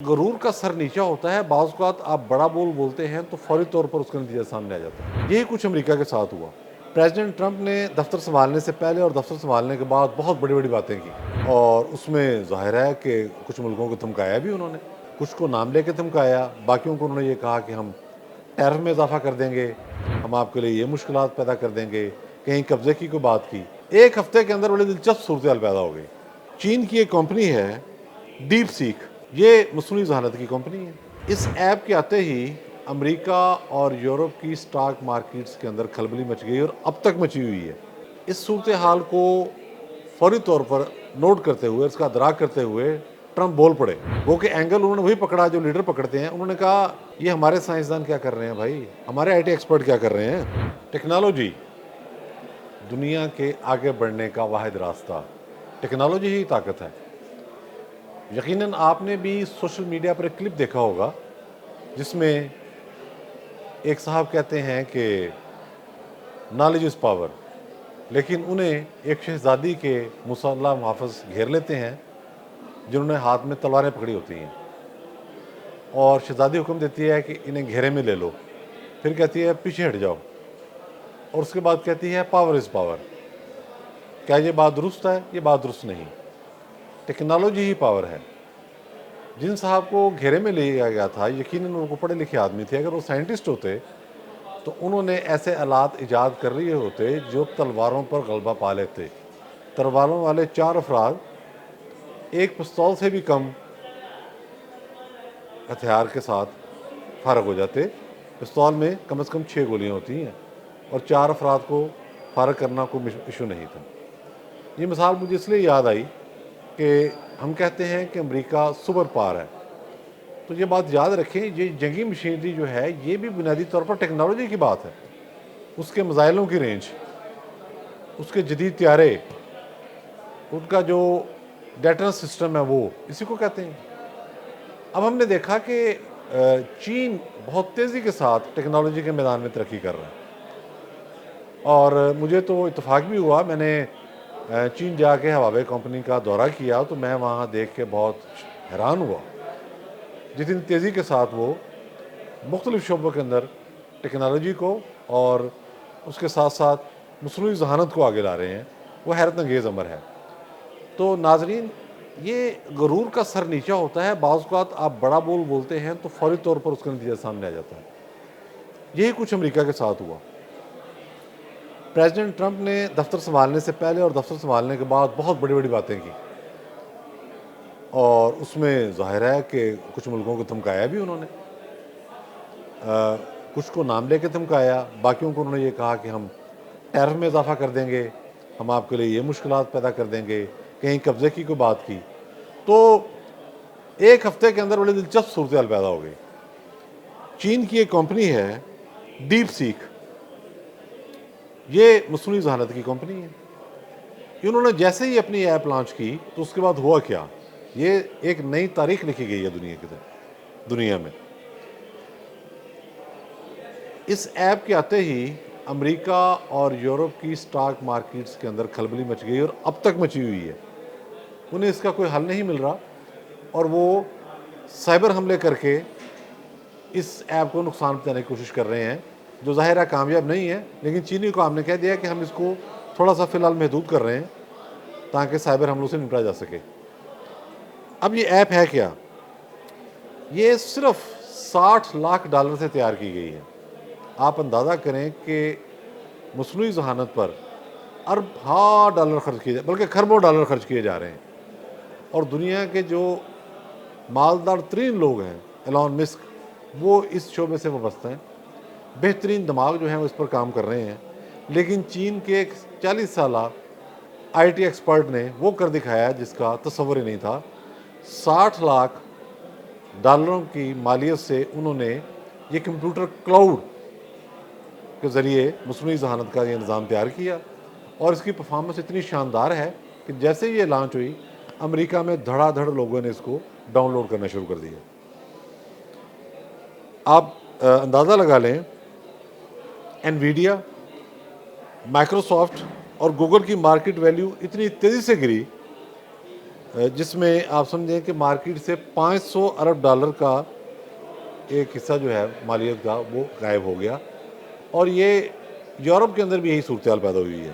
غرور کا سر نیچا ہوتا ہے، بعض اوقات آپ بڑا بولتے ہیں تو فوری طور پر اس کا نتیجہ سامنے آ جاتا ہے۔ یہی کچھ امریکہ کے ساتھ ہوا۔ پریزیڈنٹ ٹرمپ نے دفتر سنبھالنے سے پہلے اور دفتر سنبھالنے کے بعد بہت بڑی بڑی باتیں کی، اور اس میں ظاہر ہے کہ کچھ ملکوں کو دھمکایا بھی انہوں نے، کچھ کو نام لے کے دھمکایا، باقیوں کو انہوں نے یہ کہا کہ ہم ٹیرف میں اضافہ کر دیں گے، ہم آپ کے لیے یہ مشکلات پیدا کر دیں گے، کہیں قبضے کی کوئی بات کی۔ ایک ہفتے کے اندر بڑی دلچسپ صورتحال پیدا ہو گئی۔ چین کی ایک کمپنی ہے ڈیپ سیک، یہ مصنوعی ذہانت کی کمپنی ہے۔ اس ایپ کے آتے ہی امریکہ اور یورپ کی سٹاک مارکیٹس کے اندر کھلبلی مچ گئی، اور اب تک مچی ہوئی ہے۔ اس صورتحال کو فوری طور پر نوٹ کرتے ہوئے، اس کا ادراک کرتے ہوئے ٹرمپ بول پڑے۔ وہ کہ اینگل انہوں نے وہی پکڑا جو لیڈر پکڑتے ہیں۔ انہوں نے کہا یہ ہمارے سائنسدان کیا کر رہے ہیں بھائی، ہمارے آئی ٹی ایکسپرٹ کیا کر رہے ہیں۔ ٹیکنالوجی دنیا کے آگے بڑھنے کا واحد راستہ، ٹیکنالوجی ہی طاقت ہے۔ یقیناً آپ نے بھی سوشل میڈیا پر ایک کلپ دیکھا ہوگا جس میں ایک صاحب کہتے ہیں کہ نالج از پاور، لیکن انہیں ایک شہزادی کے مسلح محافظ گھیر لیتے ہیں جنہوں نے ہاتھ میں تلواریں پکڑی ہوتی ہیں، اور شہزادی حکم دیتی ہے کہ انہیں گھیرے میں لے لو، پھر کہتی ہے پیچھے ہٹ جاؤ، اور اس کے بعد کہتی ہے پاور از پاور۔ کیا یہ بات درست ہے؟ یہ بات درست نہیں۔ ٹیکنالوجی ہی پاور ہے۔ جن صاحب کو گھیرے میں لیا گیا تھا، یقیناً ان کو پڑھے لکھے آدمی تھے، اگر وہ سائنٹسٹ ہوتے تو انہوں نے ایسے آلات ایجاد کر رہے ہوتے جو تلواروں پر غلبہ پا لیتے۔ تلواروں والے 4 افراد ایک پستول سے بھی کم ہتھیار کے ساتھ فارغ ہو جاتے۔ پستول میں کم از کم 6 گولیاں ہوتی ہیں، اور 4 افراد کو فارغ کرنا کوئی ایشو نہیں تھا۔ یہ مثال مجھے اس لیے یاد آئی کہ ہم کہتے ہیں کہ امریکہ سپر پاور ہے، تو یہ بات یاد رکھیں، یہ جنگی مشینری جو ہے یہ بھی بنیادی طور پر ٹیکنالوجی کی بات ہے۔ اس کے میزائلوں کی رینج، اس کے جدید طیارے، ان کا جو ڈیٹرنس سسٹم ہے، وہ اسی کو کہتے ہیں۔ اب ہم نے دیکھا کہ چین بہت تیزی کے ساتھ ٹیکنالوجی کے میدان میں ترقی کر رہا ہے، اور مجھے تو اتفاق بھی ہوا، میں نے چین جا کے ہواوے کمپنی کا دورہ کیا تو میں وہاں دیکھ کے بہت حیران ہوا جتنی تیزی کے ساتھ وہ مختلف شعبوں کے اندر ٹیکنالوجی کو اور اس کے ساتھ ساتھ مصنوعی ذہانت کو آگے لا رہے ہیں۔ وہ حیرت انگیز امر ہے۔ تو ناظرین، یہ غرور کا سر نیچا ہوتا ہے، بعض اوقات آپ بڑا بولتے ہیں تو فوری طور پر اس کا نتیجہ سامنے آ جاتا ہے۔ یہی کچھ امریکہ کے ساتھ ہوا۔ پریزیڈنٹ ٹرمپ نے دفتر سنبھالنے سے پہلے اور دفتر سنبھالنے کے بعد بہت بڑی بڑی باتیں کی، اور اس میں ظاہر ہے کہ کچھ ملکوں کو دھمکایا بھی انہوں نے، کچھ کو نام لے کے دھمکایا، باقیوں کو انہوں نے یہ کہا کہ ہم ٹیرف میں اضافہ کر دیں گے، ہم آپ کے لیے یہ مشکلات پیدا کر دیں گے، کہیں قبضے کی کوئی بات کی۔ تو ایک ہفتے کے اندر بڑی دلچسپ صورتحال پیدا ہو گئی۔ چین کی ایک کمپنی ہے ڈیپ سیک، یہ مصنوعی ذہانت کی کمپنی ہے۔ انہوں نے جیسے ہی اپنی ایپ لانچ کی تو اس کے بعد ہوا کیا، یہ ایک نئی تاریخ لکھی گئی ہے دنیا میں۔ اس ایپ کے آتے ہی امریکہ اور یورپ کی سٹاک مارکیٹس کے اندر کھلبلی مچ گئی، اور اب تک مچی ہوئی ہے۔ انہیں اس کا کوئی حل نہیں مل رہا، اور وہ سائبر حملے کر کے اس ایپ کو نقصان پہنچانے کی کوشش کر رہے ہیں، جو ظاہرہ کامیاب نہیں ہے، لیکن چینی کو ہم نے کہہ دیا کہ ہم اس کو تھوڑا سا فی الحال محدود کر رہے ہیں تاکہ سائبر حملوں سے نپٹا جا سکے۔ اب یہ ایپ ہے کیا؟ یہ صرف $60 لاکھ سے تیار کی گئی ہے۔ آپ اندازہ کریں کہ مصنوعی ذہانت پر اربوں ڈالر خرچ کیے بلکہ کھربوں ڈالر خرچ کیے جا رہے ہیں، اور دنیا کے جو مالدار ترین لوگ ہیں، ایلون مسک، وہ اس شعبے سے وابستہ ہیں۔ بہترین دماغ جو ہیں وہ اس پر کام کر رہے ہیں، لیکن چین کے ایک 40 سالہ آئی ٹی ایکسپرٹ نے وہ کر دکھایا جس کا تصور ہی نہیں تھا۔ $60 لاکھ کی مالیت سے انہوں نے یہ کمپیوٹر کلاؤڈ کے ذریعے مصنوعی ذہانت کا یہ نظام تیار کیا، اور اس کی پرفارمنس اتنی شاندار ہے کہ جیسے یہ لانچ ہوئی، امریکہ میں دھڑا دھڑ لوگوں نے اس کو ڈاؤن لوڈ کرنا شروع کر دیا۔ آپ اندازہ لگا لیں، انویڈیا، مائکروسافٹ اور گوگل کی مارکیٹ ویلیو اتنی تیزی سے گری جس میں آپ سمجھیں کہ مارکیٹ سے $500 ارب کا ایک حصہ جو ہے مالیت کا وہ غائب ہو گیا، اور یہ یورپ کے اندر بھی یہی صورتحال پیدا ہوئی ہے۔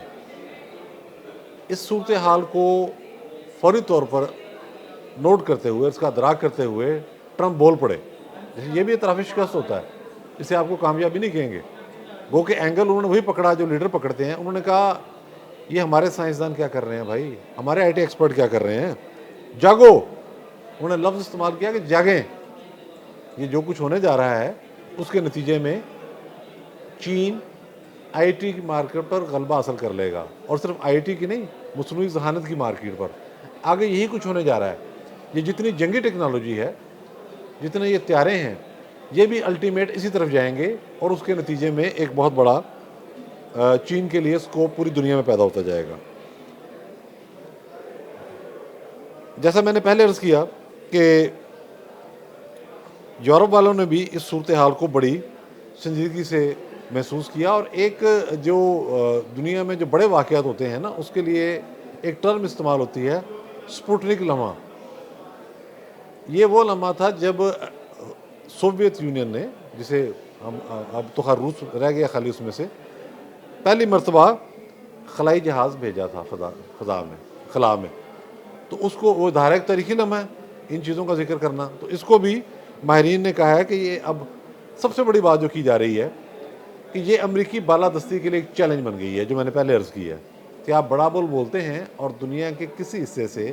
اس صورتحال کو فوری طور پر نوٹ کرتے ہوئے، اس کا ادراک کرتے ہوئے ٹرمپ بول پڑے۔ یہ بھی اعتراف شکست ہوتا ہے، اسے آپ کو کامیابی نہیں کہیں گے۔ گو کہ اینگل انہوں نے وہی پکڑا جو لیڈر پکڑتے ہیں۔ انہوں نے کہا یہ ہمارے سائنسدان کیا کر رہے ہیں بھائی، ہمارے آئی ٹی ایکسپرٹ کیا کر رہے ہیں، جاگو۔ انہوں نے لفظ استعمال کیا کہ جاگیں، یہ جو کچھ ہونے جا رہا ہے اس کے نتیجے میں چین آئی ٹی کی مارکیٹ پر غلبہ حاصل کر لے گا، اور صرف آئی ٹی کی نہیں، مصنوعی ذہانت کی مارکیٹ پر آگے یہی کچھ ہونے جا رہا ہے۔ یہ جتنی جنگی ٹیکنالوجی ہے، جتنے یہ طیارے ہیں، یہ بھی الٹیمیٹ اسی طرف جائیں گے، اور اس کے نتیجے میں ایک بہت بڑا چین کے لیے اسکوپ پوری دنیا میں پیدا ہوتا جائے گا۔ جیسا میں نے پہلے عرض کیا کہ یورپ والوں نے بھی اس صورتحال کو بڑی سنجیدگی سے محسوس کیا، اور ایک جو دنیا میں جو بڑے واقعات ہوتے ہیں نا، اس کے لیے ایک ٹرم استعمال ہوتی ہے، سپوٹنک لمحہ۔ یہ وہ لمحہ تھا جب سوویت یونین نے، جسے ہم اب تو خیر روس رہ گیا خالی اس میں سے، پہلی مرتبہ خلائی جہاز بھیجا تھا خلا میں، تو اس کو وہ ظاہر ایک تاریخی لمحہ ہے ان چیزوں کا ذکر کرنا۔ تو اس کو بھی ماہرین نے کہا ہے کہ یہ اب سب سے بڑی بات جو کی جا رہی ہے کہ یہ امریکی بالادستی کے لیے ایک چیلنج بن گئی ہے، جو میں نے پہلے عرض کی ہے کہ آپ بڑا بول بولتے ہیں اور دنیا کے کسی حصے سے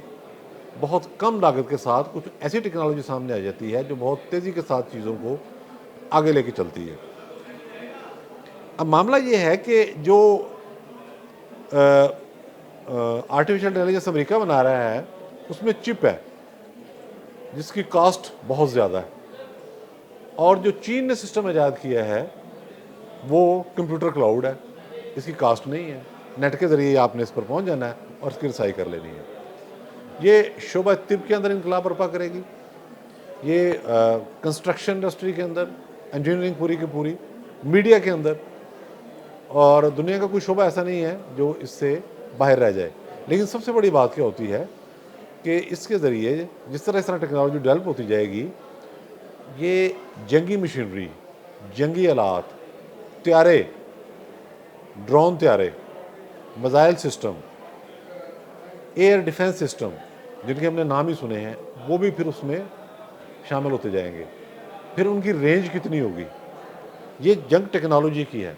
بہت کم لاگت کے ساتھ کچھ ایسی ٹیکنالوجی سامنے آ جاتی ہے جو بہت تیزی کے ساتھ چیزوں کو آگے لے کے چلتی ہے۔ اب معاملہ یہ ہے کہ جو آرٹیفیشل انٹیلیجنس امریکہ بنا رہا ہے، اس میں چپ ہے جس کی کاسٹ بہت زیادہ ہے، اور جو چین نے سسٹم ایجاد کیا ہے وہ کمپیوٹر کلاؤڈ ہے، اس کی کاسٹ نہیں ہے، نیٹ کے ذریعے آپ نے اس پر پہنچ جانا ہے اور اس کی رسائی کر لینی ہے۔ یہ شعبہ طب کے اندر انقلاب برپا کرے گی، یہ کنسٹرکشن انڈسٹری کے اندر، انجینئرنگ پوری کی پوری، میڈیا کے اندر، اور دنیا کا کوئی شعبہ ایسا نہیں ہے جو اس سے باہر رہ جائے۔ لیکن سب سے بڑی بات کیا ہوتی ہے کہ اس کے ذریعے جس طرح ٹیکنالوجی ڈیولپ ہوتی جائے گی، یہ جنگی مشینری، جنگی آلات، طیارے، ڈرون طیارے، missile system, air defence system, جن کے ہم نے نام ہی سنے ہیں، وہ بھی پھر اس میں شامل ہوتے جائیں گے۔ پھر ان کی رینج کتنی ہوگی؟ یہ جنگ ٹیکنالوجی کی ہے۔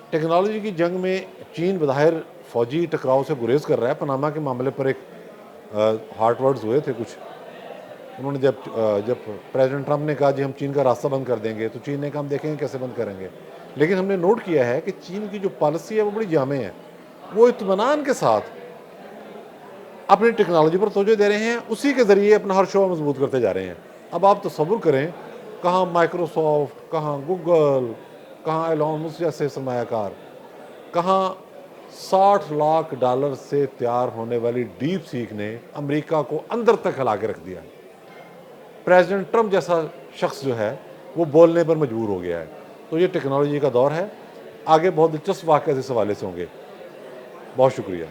ٹیکنالوجی کی جنگ میں چین بظاہر فوجی ٹکراؤ سے گریز کر رہا ہے۔ پاناما کے معاملے پر ایک ہارٹ ورڈز ہوئے تھے کچھ، انہوں نے جب پریزیڈنٹ ٹرمپ نے کہا جی ہم چین کا راستہ بند کر دیں گے، تو چین نے کہا ہم دیکھیں گے کیسے بند کریں گے۔ لیکن ہم نے نوٹ کیا ہے کہ چین کی جو پالیسی ہے وہ بڑی جامع ہے، وہ اطمینان کے ساتھ اپنی ٹیکنالوجی پر توجہ دے رہے ہیں، اسی کے ذریعے اپنا ہر شعبہ مضبوط کرتے جا رہے ہیں۔ اب آپ تصور کریں، کہاں مائکروسافٹ، کہاں گوگل، کہاں ایلون مسک جیسے سرمایہ کار، کہاں $60 لاکھ سے تیار ہونے والی ڈیپ سیک نے امریکہ کو اندر تک ہلا کے رکھ دیا۔ پریزیڈنٹ ٹرمپ جیسا شخص جو ہے وہ بولنے پر مجبور ہو گیا ہے۔ تو یہ ٹیکنالوجی کا دور ہے، آگے بہت دلچسپ واقعات اس حوالے سے ہوں گے۔ بہت شکریہ۔